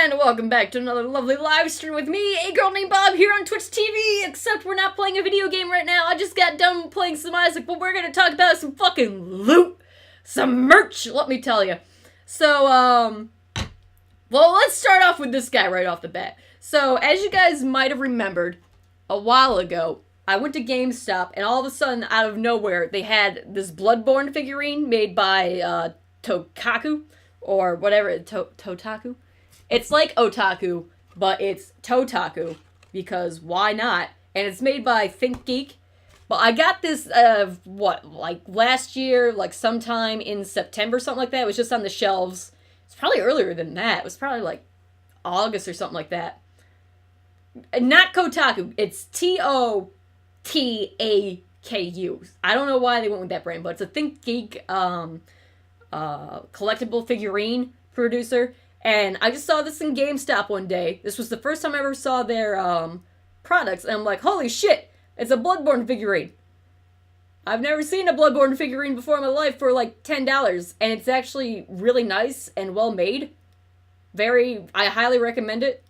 and welcome back to another lovely live stream with me, a girl named Bob, here on Twitch TV, except we're not playing a video game right now. I just got done playing some Isaac, but we're gonna talk about some fucking loot, some merch, let me tell you. So, well, let's start off with this guy right off the bat. So, as you guys might have remembered, a while ago, I went to GameStop, and all of a sudden, out of nowhere, they had this Bloodborne figurine made by, Totaku, or whatever, Totaku? It's like Otaku, but it's Totaku, because why not? And it's made by ThinkGeek. But I got this, like last year, like sometime in September, something like that. It was just on the shelves. It's probably earlier than that. It was probably like August or something like that. Not Kotaku. It's Totaku. I don't know why they went with that brand, but it's a ThinkGeek, collectible figurine producer. And I just saw this in GameStop one day. This was the first time I ever saw their products. And I'm like, holy shit, it's a Bloodborne figurine. I've never seen a Bloodborne figurine before in my life for like $10. And it's actually really nice and well made. I highly recommend it.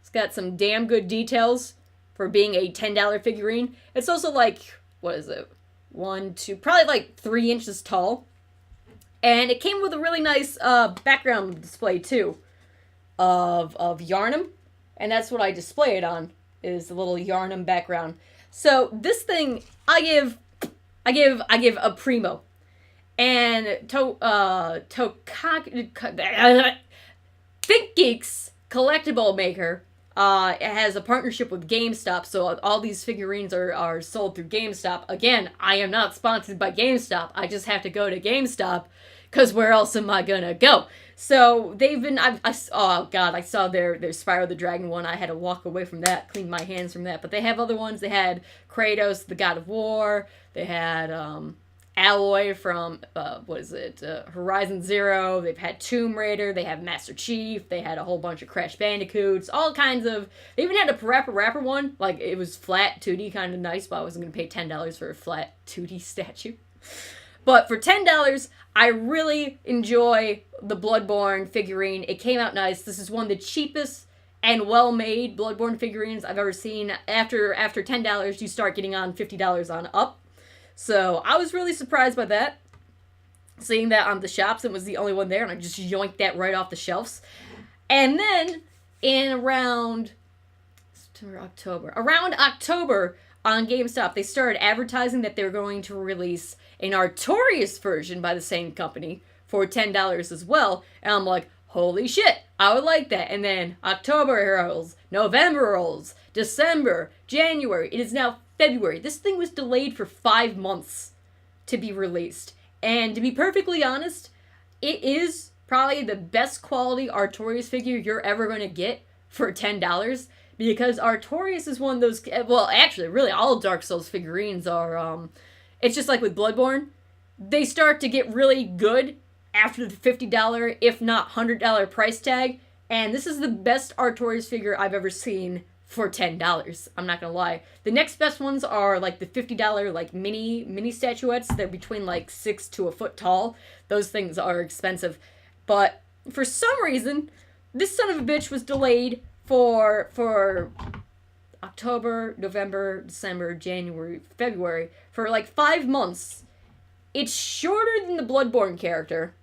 It's got some damn good details for being a $10 figurine. It's also like, what is it? Probably like 3 inches tall. And it came with a really nice background display, too, of Yharnam. And that's what I display it on, is the little Yharnam background. So this thing, I give a primo. And ThinkGeek's collectible maker has a partnership with GameStop, so all these figurines are sold through GameStop. Again, I am not sponsored by GameStop. I just have to go to GameStop, because where else am I gonna go? So they've been, oh god, I saw their Spyro the Dragon one. I had to walk away from that, clean my hands from that. But they have other ones. They had Kratos, the God of War. They had Alloy from, Horizon Zero. They've had Tomb Raider. They have Master Chief. They had a whole bunch of Crash Bandicoots. All kinds of, they even had a Parappa Rapper one. Like, it was flat 2D, kind of nice, but I wasn't going to pay $10 for a flat 2D statue. But for $10, I really enjoy the Bloodborne figurine. It came out nice. This is one of the cheapest and well-made Bloodborne figurines I've ever seen. After $10, you start getting on $50 on up. So I was really surprised by that. Seeing that on the shops, it was the only one there, and I just yoinked that right off the shelves. And then in around October on GameStop, they started advertising that they were going to release an Artorias version by the same company for $10 as well. And I'm like, holy shit, I would like that. And then October rolls, November rolls, December, January. It is now February. This thing was delayed for 5 months to be released. And to be perfectly honest, it is probably the best quality Artorias figure you're ever going to get for $10. Because Artorias is one of those, well, actually, really, all Dark Souls figurines are, it's just like with Bloodborne. They start to get really good after the $50, if not $100 price tag. And this is the best Artorias figure I've ever seen for $10. I'm not gonna lie. The next best ones are like the $50 like mini statuettes. They're between like 6 to a foot tall. Those things are expensive. But for some reason, this son of a bitch was delayed for October, November, December, January, February, for like 5 months. It's shorter than the Bloodborne character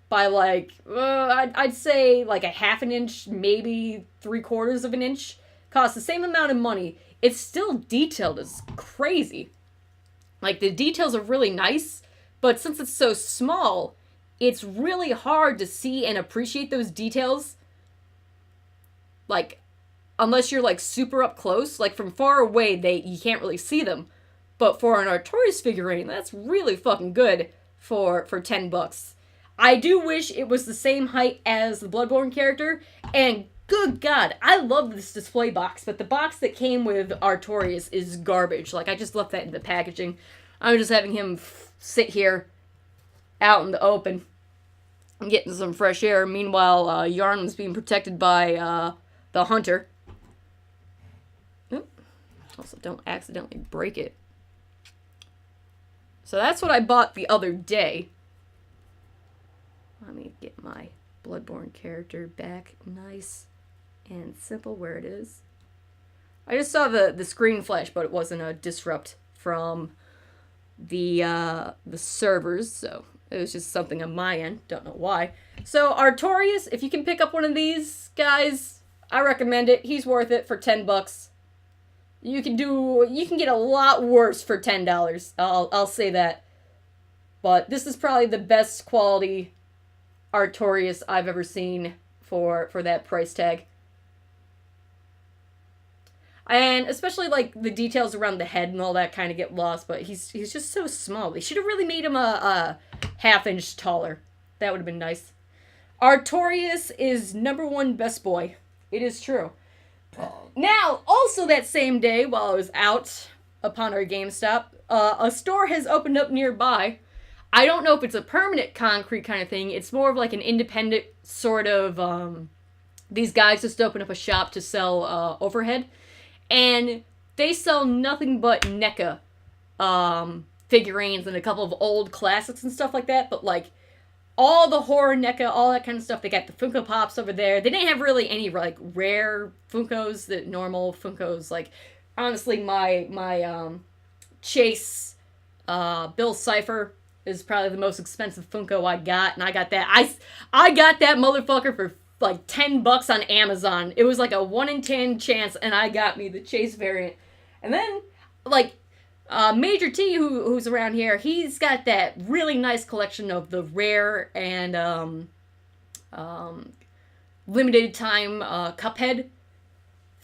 by like, I'd say like a half an inch, maybe 3/4 of an inch. Costs the same amount of money. It's still detailed as crazy. Like, the details are really nice, but since it's so small, it's really hard to see and appreciate those details. Like, unless you're like super up close, like from far away, you can't really see them. But for an Artorias figurine, that's really fucking good for $10. I do wish it was the same height as the Bloodborne character, and good God, I love this display box, but the box that came with Artorias is garbage. Like, I just left that in the packaging. I'm just having him sit here out in the open and getting some fresh air. Meanwhile, Yharnam's being protected by the hunter. Also, don't accidentally break it. So that's what I bought the other day. Let me get my Bloodborne character back, nice and simple where it is. I just saw the screen flash, but it wasn't a disrupt from the servers, so it was just something on my end. Don't know why. So Artorias, if you can pick up one of these guys, I recommend it. He's worth it for $10. You can get a lot worse for $10. I'll say that. But this is probably the best quality Artorias I've ever seen for that price tag. And especially, like, the details around the head and all that kind of get lost, but he's just so small. They should have really made him a half-inch taller. That would have been nice. Artorias is #1 best boy. It is true. Now, also that same day, while I was out upon our GameStop, a store has opened up nearby. I don't know if it's a permanent concrete kind of thing. It's more of like an independent sort of, these guys just opened up a shop to sell overhead. And they sell nothing but NECA figurines and a couple of old classics and stuff like that. But, like, all the horror NECA, all that kind of stuff. They got the Funko Pops over there. They didn't have really any, like, rare Funkos, the normal Funkos. Like, honestly, my Chase Bill Cipher is probably the most expensive Funko I got. And I got that. I got that motherfucker for like $10 on Amazon. It was like a 1 in 10 chance, and I got me the Chase variant. And then, like, Major T, who's around here, he's got that really nice collection of the rare and limited time Cuphead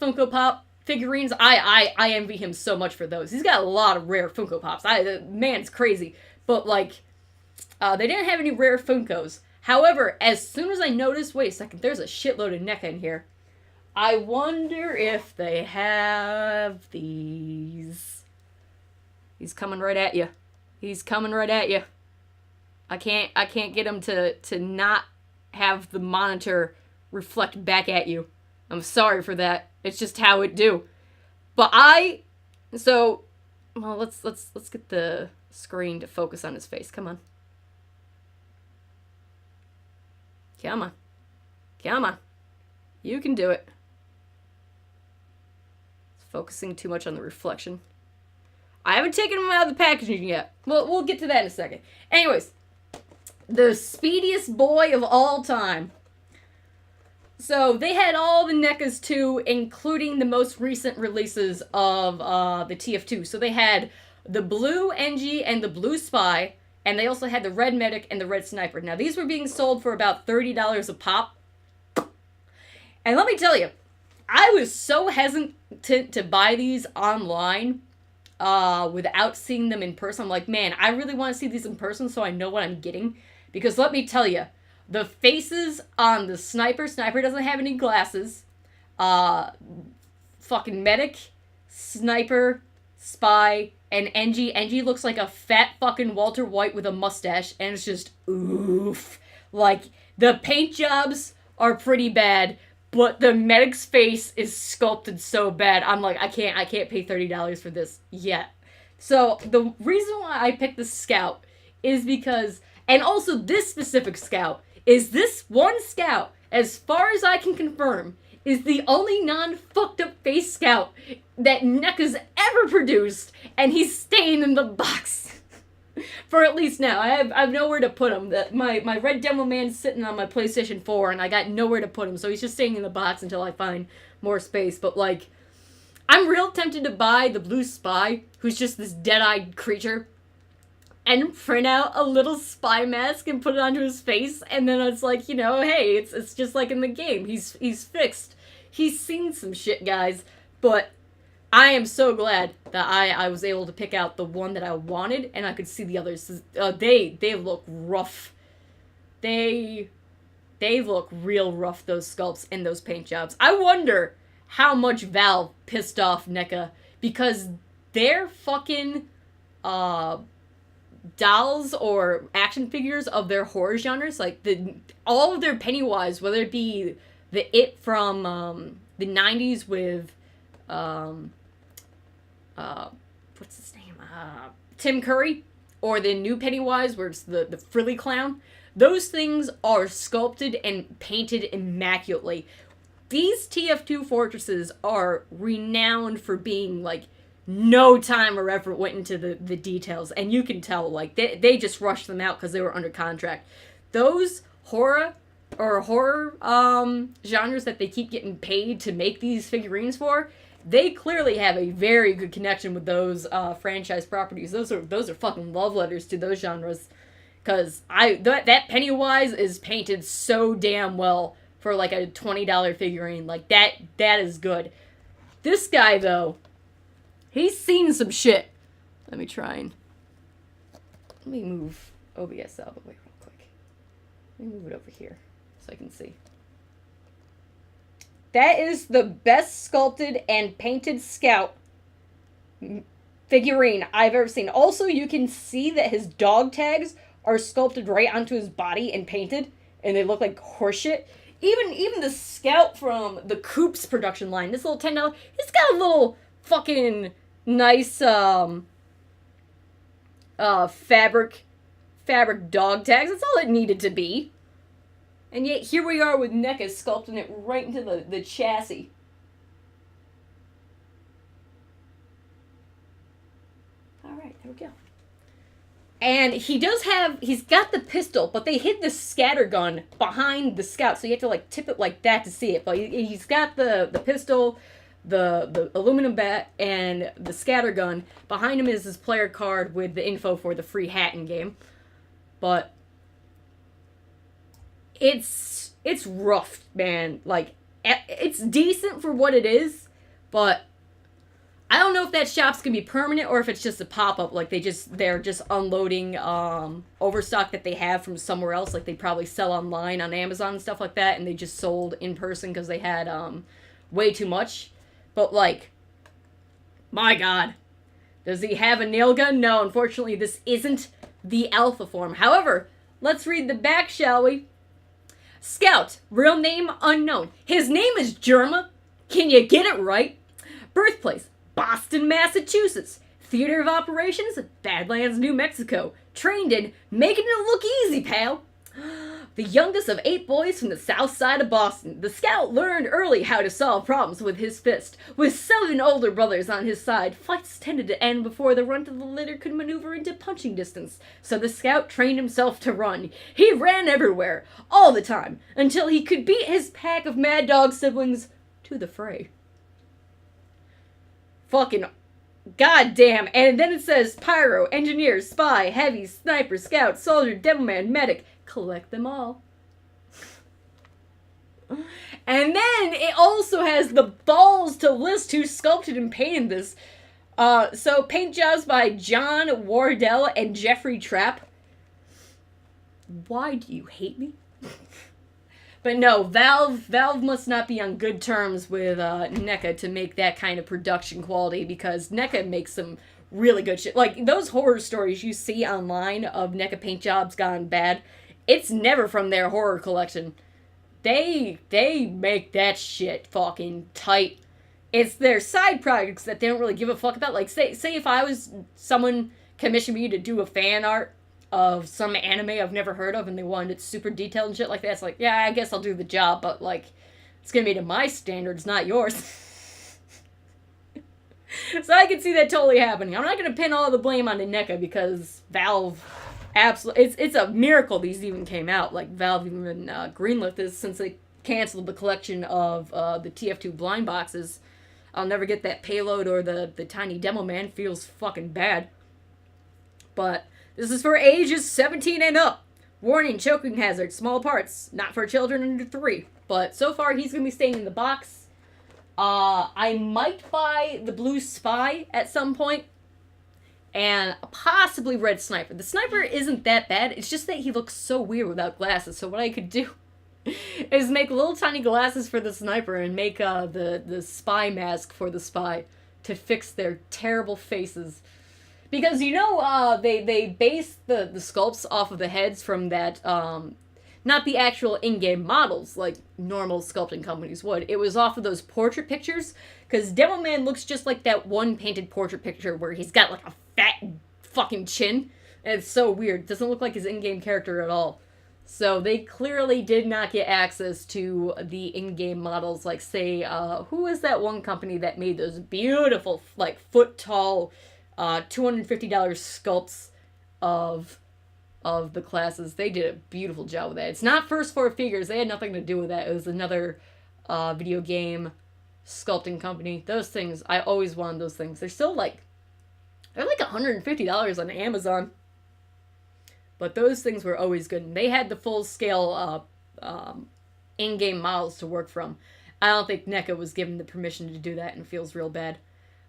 Funko Pop figurines. I envy him so much for those. He's got a lot of rare Funko Pops. The man's crazy. But, like, they didn't have any rare Funkos. However, as soon as I noticed, wait a second, there's a shitload of NECA in here. I wonder if they have these. He's coming right at you. He's coming right at you. I can't get him to not have the monitor reflect back at you. I'm sorry for that. It's just how it do. But well, let's get the screen to focus on his face. Come on. Come on. Come on. You can do it. It's focusing too much on the reflection. I haven't taken him out of the packaging yet. We'll get to that in a second. Anyways, the speediest boy of all time. So they had all the NECAs too, including the most recent releases of the TF2. So they had the blue NG and the blue Spy. And they also had the red medic and the red sniper. Now, these were being sold for about $30 a pop. And let me tell you, I was so hesitant to buy these online without seeing them in person. I'm like, man, I really want to see these in person so I know what I'm getting. Because let me tell you, the faces on the sniper doesn't have any glasses. Fucking medic, sniper, Spy, and NG looks like a fat fucking Walter White with a mustache, and it's just oof. Like, the paint jobs are pretty bad, but the medic's face is sculpted so bad. I'm like, I can't pay $30 for this yet. So the reason why I picked the Scout is because, and also this specific Scout, is this one Scout, as far as I can confirm, is the only non-fucked up face Scout that NECA's ever produced, and he's staying in the box. For at least now. I've nowhere to put him. My Red Devil Man's sitting on my PlayStation 4, and I got nowhere to put him, so he's just staying in the box until I find more space. But, like, I'm real tempted to buy the Blue Spy, who's just this dead-eyed creature, and print out a little spy mask and put it onto his face, and then it's like, you know, hey, it's just like in the game. He's fixed. He's seen some shit, guys. But I am so glad that I was able to pick out the one that I wanted, and I could see the others. They look rough. They look real rough, those sculpts and those paint jobs. I wonder how much Valve pissed off NECA, because their fucking dolls or action figures of their horror genres, like all of their Pennywise, whether it be the It from the 90s with what's his name? Tim Curry, or the new Pennywise where it's the frilly clown. Those things are sculpted and painted immaculately. These TF2 fortresses are renowned for being, like, no time or effort went into the details. And you can tell, like, they just rushed them out because they were under contract. Those horror genres that they keep getting paid to make these figurines for, they clearly have a very good connection with those franchise properties. Those are fucking love letters to those genres. Because that Pennywise is painted so damn well for, like, a $20 figurine. Like, that is good. This guy, though, he's seen some shit. Let me move OBS out of the way real quick. Let me move it over here so I can see. That is the best sculpted and painted Scout figurine I've ever seen. Also, you can see that his dog tags are sculpted right onto his body and painted, and they look like horseshit. Even the Scout from the Coops production line, this little $10, it's got a little fucking nice fabric dog tags. That's all it needed to be. And yet here we are with NECA sculpting it right into the chassis. Alright, there we go. And he's got the pistol, but they hid the scatter gun behind the Scout, so you have to, like, tip it like that to see it. But he's got the pistol, the aluminum bat, and the scatter gun. Behind him is his player card with the info for the free hat in game. But it's rough, man. Like, it's decent for what it is, but I don't know if that shop's gonna be permanent or if it's just a pop-up. Like, they're just unloading overstock that they have from somewhere else. Like, they probably sell online on Amazon and stuff like that, and they just sold in person because they had way too much. But, like, my god, does he have a nail gun? No, unfortunately, this isn't the alpha form. However, let's read the back, shall we? Scout, real name unknown. His name is Germa. Can you get it right? Birthplace, Boston, Massachusetts. Theater of operations, Badlands, New Mexico. Trained in making it look easy, pal. The youngest of 8 boys from the south side of Boston, the Scout learned early how to solve problems with his fist. With 7 older brothers on his side, fights tended to end before the runt of the litter could maneuver into punching distance. So the Scout trained himself to run. He ran everywhere, all the time, until he could beat his pack of Mad Dog siblings to the fray. Fucking goddamn. And then it says Pyro, Engineer, Spy, Heavy, Sniper, Scout, Soldier, Devilman, Medic. Collect them all. And then it also has the balls to list who sculpted and painted this. So paint jobs by John Wardell and Jeffrey Trapp. Why do you hate me? But no, Valve must not be on good terms with NECA to make that kind of production quality, because NECA makes some really good shit. Like, those horror stories you see online of NECA paint jobs gone bad, it's never from their horror collection. They make that shit fucking tight. It's their side projects that they don't really give a fuck about. Like, say if I was someone commissioned me to do a fan art of some anime I've never heard of and they wanted it super detailed and shit like that, it's like, yeah, I guess I'll do the job, but, like, it's gonna be to my standards, not yours. So I can see that totally happening. I'm not gonna pin all the blame on NECA because Valve absolutely, it's a miracle these even came out. Like, Valve even greenlit this since they canceled the collection of the TF2 blind boxes. I'll never get that payload or the tiny demo man. Feels fucking bad. But this is for ages 17 and up. Warning, choking hazard, small parts, not for children under 3. But so far he's gonna be staying in the box. I might buy the Blue Spy at some point. And possibly Red Sniper. The Sniper isn't that bad. It's just that he looks so weird without glasses. So what I could do is make little tiny glasses for the Sniper and make the Spy mask for the Spy to fix their terrible faces. Because, you know, they base the sculpts off of the heads from that, not the actual in-game models like normal sculpting companies would. It was off of those portrait pictures, because Devilman looks just like that one painted portrait picture where he's got, like, a fat fucking chin, and it's so weird. It doesn't look like his in-game character at all. So they clearly did not get access to the in-game models. Like, say, who is that one company that made those beautiful, like, foot-tall, $250 sculpts of the classes? They did a beautiful job with that. It's not First Four Figures. They had nothing to do with that. It was another video game sculpting company. Those things, I always wanted those things. They're like $150 on Amazon. But those things were always good. And they had the full-scale in-game models to work from. I don't think NECA was given the permission to do that, and it feels real bad.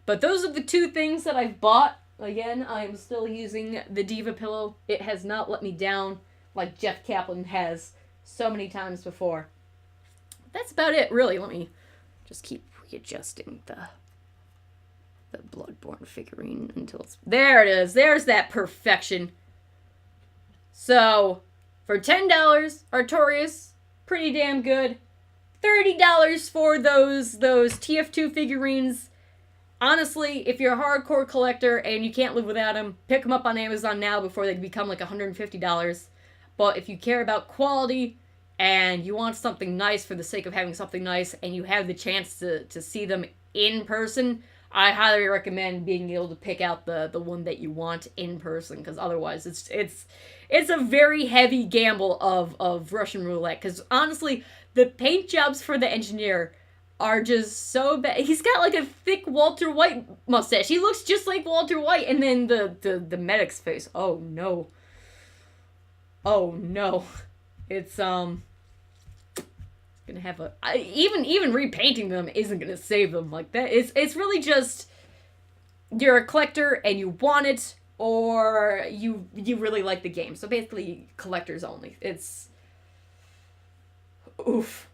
But those are the two things that I've bought. Again, I am still using the Diva pillow. It has not let me down like Jeff Kaplan has so many times before. That's about it, really. Let me just keep readjusting the Bloodborne figurine until it's... There it is. There's that perfection. So, for $10, Artorias, pretty damn good. $30 for those TF2 figurines. Honestly, if you're a hardcore collector and you can't live without them, pick them up on Amazon now before they become like $150. But if you care about quality and you want something nice for the sake of having something nice and you have the chance to see them in person, I highly recommend being able to pick out the one that you want in person, because otherwise it's a very heavy gamble of Russian roulette. Because honestly, the paint jobs for the engineer are just so bad. He's got like a thick Walter White mustache. He looks just like Walter White. And then the medic's face. Oh no. Oh no. It's gonna have even repainting them isn't gonna save them like that. It's really just you're a collector and you want it, or you really like the game. So basically collectors only. It's oof.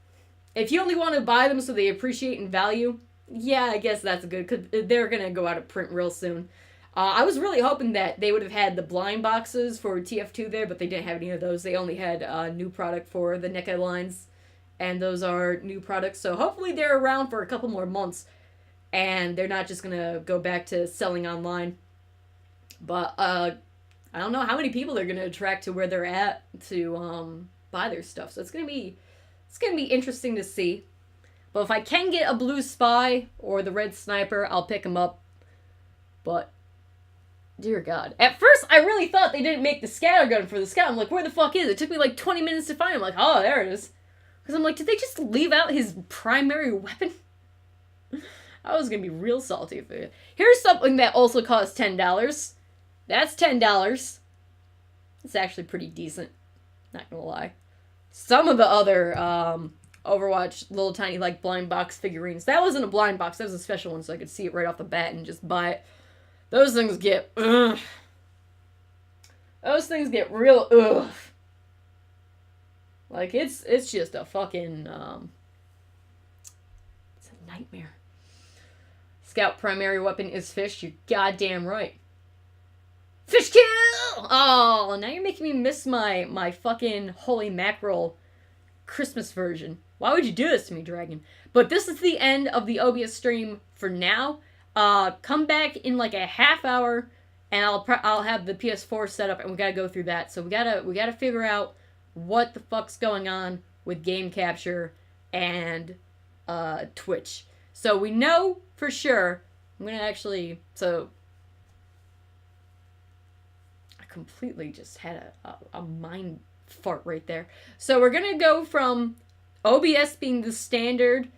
If you only want to buy them so they appreciate in value, yeah, I guess that's good, because they're going to go out of print real soon. I was really hoping that they would have had the blind boxes for TF2 there, but they didn't have any of those. They only had new product for the NECA lines, and those are new products. So hopefully they're around for a couple more months, and they're not just going to go back to selling online. But I don't know how many people they're going to attract to where they're at to buy their stuff. So it's going to be interesting to see. But if I can get a blue spy or the red sniper, I'll pick them up. But, dear God. At first, I really thought they didn't make the scattergun for the scout. I'm like, where the fuck is it? It took me like 20 minutes to find him. I'm like, oh, there it is. Because I'm like, did they just leave out his primary weapon? I was going to be real salty. Here's something that also costs $10. That's $10. It's actually pretty decent. Not going to lie. Some of the other Overwatch little tiny like blind box figurines, that wasn't a blind box, that was a special one, so I could see it right off the bat and just buy it. Those things get ugh. Those things get real ugh. Like it's just a fucking it's a nightmare. Scout primary weapon is fish. You're goddamn right. Fish kill! Oh, now you're making me miss my fucking holy mackerel Christmas version. Why would you do this to me, Dragon? But this is the end of the OBS stream for now. Come back in like a half hour, and I'll have the PS4 set up, and we gotta go through that. So we gotta figure out what the fuck's going on with game capture and Twitch. So we know for sure. I'm gonna actually completely just had a mind fart right there. So we're gonna go from OBS being the standard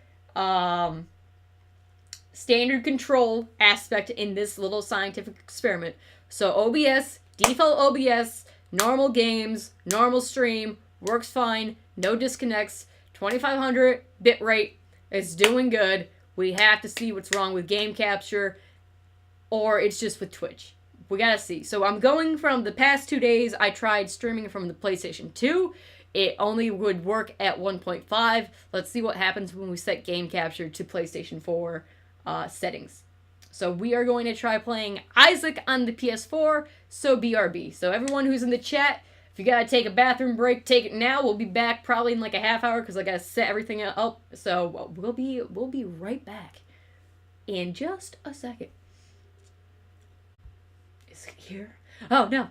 control aspect in this little scientific experiment. So OBS, default OBS, normal games, normal stream, works fine, no disconnects, 2500 bitrate, it's doing good. We have to see what's wrong with game capture, or it's just with Twitch. We gotta see. So I'm going from the past 2 days, I tried streaming from the PlayStation 2. It only would work at 1.5. Let's see what happens when we set game capture to PlayStation 4 settings. So we are going to try playing Isaac on the PS4, so BRB. So everyone who's in the chat, if you gotta take a bathroom break, take it now. We'll be back probably in like a half hour because I gotta set everything up. So we'll be right back in just a second. Is it here? Oh no.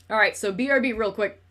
All right, so BRB real quick.